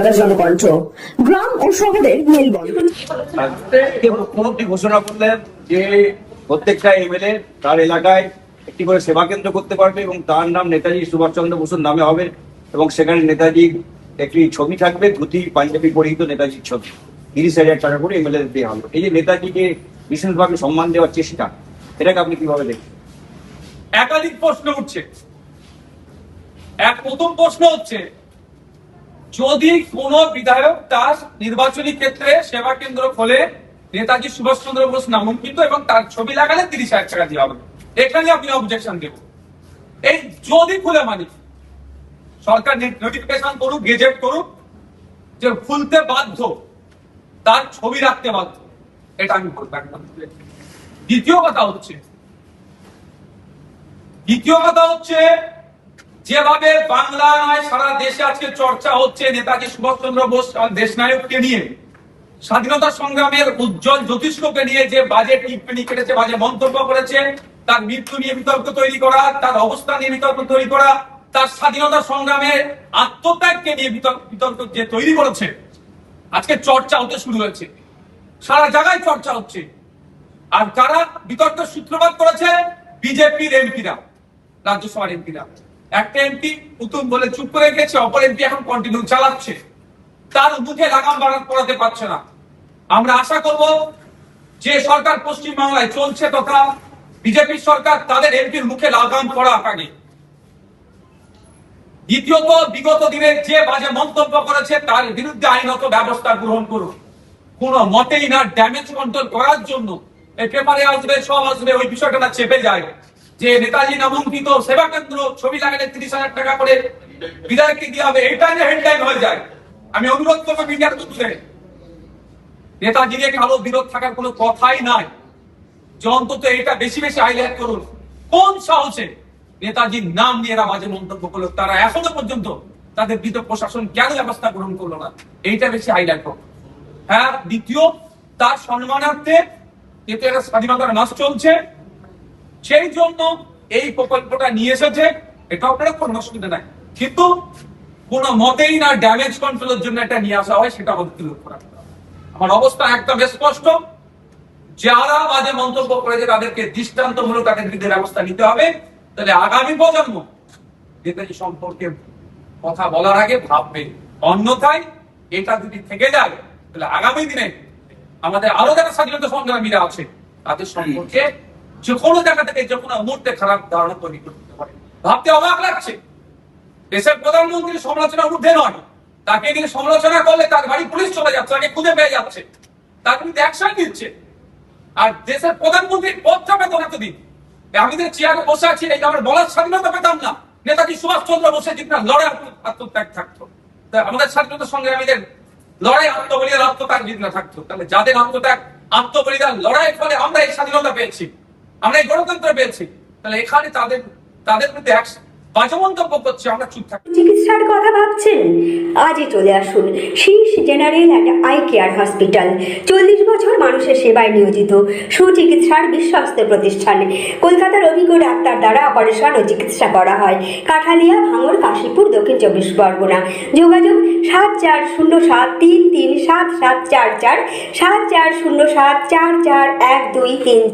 কলকাতার জনকণ্ঠ। গ্রাম ও শহরের মেলবন্ধন। মুখ্যমন্ত্রী ঘোষণা করলেন যে প্রত্যেকটা এমএলএ তার এলাকায় একটি করে সেবা কেন্দ্র করতে পারবে এবং তার নাম নেতাজি সুভাষচন্দ্র বসুর নামে হবে এবং সেখানে নেতাজির একটি ছবি থাকবে, ধুতি পাঞ্জাবি পরিহিত নেতাজির ছবি। 30,000 টাকা করে এমএলএ দেওয়া হলো। এই যে নেতাজিকে বিশেষভাবে সম্মান দেওয়ার চেষ্টা, এটাকে আপনি কিভাবে দেখছেন? একাধিক প্রশ্ন উঠছে। প্রথম প্রশ্ন হচ্ছে, যদি কোন বিধায়ক তার নির্বাচনী ক্ষেত্রে সেবা কেন্দ্র খোলে নেতাজি সুভাষচন্দ্র বোস নামাঙ্কিত এবং তার ছবি লাগালে 30,000 টাকা দেওয়া হবে, এখানে আপনি অবজেকশন দেব। এই যদি খুলে মানি, সরকার নোটিফিকেশন করুক, গেজেট করুক যে খুলতে বাধ্য, তার ছবি রাখতে বাধ্য, এটা আমি বলবো। দ্বিতীয় কথা হচ্ছে যেভাবে বাংলা নয় সারা দেশে আজকে চর্চা হচ্ছে নেতাজি সুভাষচন্দ্র বোস দেশনায়ককে নিয়ে, স্বাধীনতা সংগ্রামের উজ্জ্বল জ্যোতিষ্ককে নিয়ে যে বাজে টিপ্পনি কেটেছে, বাজে মন্তব্য করেছে, তার মৃত্যু নিয়ে বিতর্ক তৈরি করা, তার অবস্থা নিয়ে বিতর্ক তৈরি করা, তার স্বাধীনতা সংগ্রামের আত্মত্যাগকে নিয়ে বিতর্ক যে তৈরি করেছে, আজকে চর্চা হতে শুরু হয়েছে, সারা জায়গায় চর্চা হচ্ছে। আর কারা বিতর্কের সূত্রপাত করেছে? বিজেপির এমপিরা, রাজ্যসভার এমপিরা। একটা এমপি পুতুল বলে চুপ করে গেছে, অপর এমপি এখন কন্টিনিউ চালাচ্ছে, তার মুখে লাগাম পড়াতে পারছে না। আমরা আশা করব যে সরকার পশ্চিমবাংলায় চলছে তথা বিজেপি সরকার, তাদের এমপির মুখে লাগাম পড়া আগে। দ্বিতীয়ত, বিগত দিনে যে বাজে মন্তব্য করেছে তার বিরুদ্ধে আইনত ব্যবস্থা গ্রহণ করুন। কোন মতেই না ড্যামেজ কন্ট্রোল করার জন্য এই পেপারে আসবে, সব আসবে, ওই বিষয়টা না চেপে যায় যে নেতাজি নামাঙ্কিত সেবা কেন্দ্র ছবি লাগালে 30,000 টাকা করে বিধায়ককে দিয়ে হবে, এটা যে হেডলাইন হয়ে যায়। আমি অনুরোধ করবো মিডিয়ার তুলে, নেতাজি নিয়ে কারো বিরোধ থাকার কোনো কথাই নাই, যে অন্তত এটা বেশি বেশি হাইলাইট করুন। কোন সাহসে নেতাজির নাম নিয়ে এরা বাজে মন্তব্য করলো, তারা এখনো পর্যন্ত তাদের বিরুদ্ধে প্রশাসন কেন ব্যবস্থা গ্রহণ করলো না, এইটা বেশি হাইলাইট করো। হ্যাঁ, দ্বিতীয়, তার সম্মানার্থে যেহেতু একটা স্বাধীনতার মাস চলছে, সেই জন্য এই প্রকল্পটা নিয়ে এসেছে, এটা আপনারা কোনো অসুবিধা নাই, কিন্তু কোন মতেই না ড্যামেজ কন্ট্রোলের জন্য এটা নিয়ে আসা হয়, সেটা আমাদের লক্ষ্য রাখতে হবে। আমার অবস্থা একদম স্পষ্ট, যারা বাজে মন্তব্য করেছে তাদেরকে দৃষ্টান্তমূলক তাদের বিরুদ্ধে ব্যবস্থা নিতে হবে। তাহলে আগামী প্রজন্ম নেতাজি সম্পর্কে কথা বলার আগে ভাববে, অন্যথায় এটা যদি থেকে যায় তাহলে আগামী দিনে আমাদের আরো যারা স্বাধীনতা সংগ্রামীরা আছে তাদের সম্পর্কে যে কোনো জায়গা থেকে যে কোনো মুহূর্তে খারাপ ধারণা তৈরি করতে পারে। ভাবতে অবাক লাগছে, দেশের প্রধানমন্ত্রীর সমালোচনার ঊর্ধ্বে নয়, তাকে নিয়ে সমালোচনা করলে তার বাড়ি পুলিশ চলে যাচ্ছে, তাকে খুঁজে পেয়ে যাচ্ছে, তার বিরুদ্ধে অ্যাকশন নিচ্ছে। আর দেশের প্রধানমন্ত্রীর পদটা পেত না এতদিন, আমি যে চেয়ারে বসে আছি, এই আমার বলার স্বাধীনতা পেতাম না, নেতাজি সুভাষচন্দ্র বসে যদি লড়াই আত্মত্যাগ থাকতো, আমাদের স্বাধীনতা সংগ্রামীদের লড়াই আত্মবলিদান আত্মত্যাগ যদি না থাকতো, তাহলে যাদের আত্মত্যাগ আত্মবলিদান লড়াইয়ের ফলে আমরা এই স্বাধীনতা পেয়েছি, আমরা এই গণতন্ত্র পেয়েছি, তাহলে এখানে তাদের প্রতি বাজে মন্তব্য করছে, আমরা চুপ থাকি। চিকিৎসার কথা ভাবছেন? আজই চলে আসুন শীর্ষ general and eye care hospital. 40 বছর মানুষের সেবায় নিয়োজিত সুচিকিৎসার বিশ্বস্ত প্রতিষ্ঠান। কলকাতার অভিজ্ঞ ডাক্তার দ্বারা অপারেশন ও চিকিৎসা করা হয়। কাঠালিয়া, ভাঙড়, কাশীপুর, দক্ষিণ 24 পরগনা। যোগাযোগ 7407337744, 7407441233।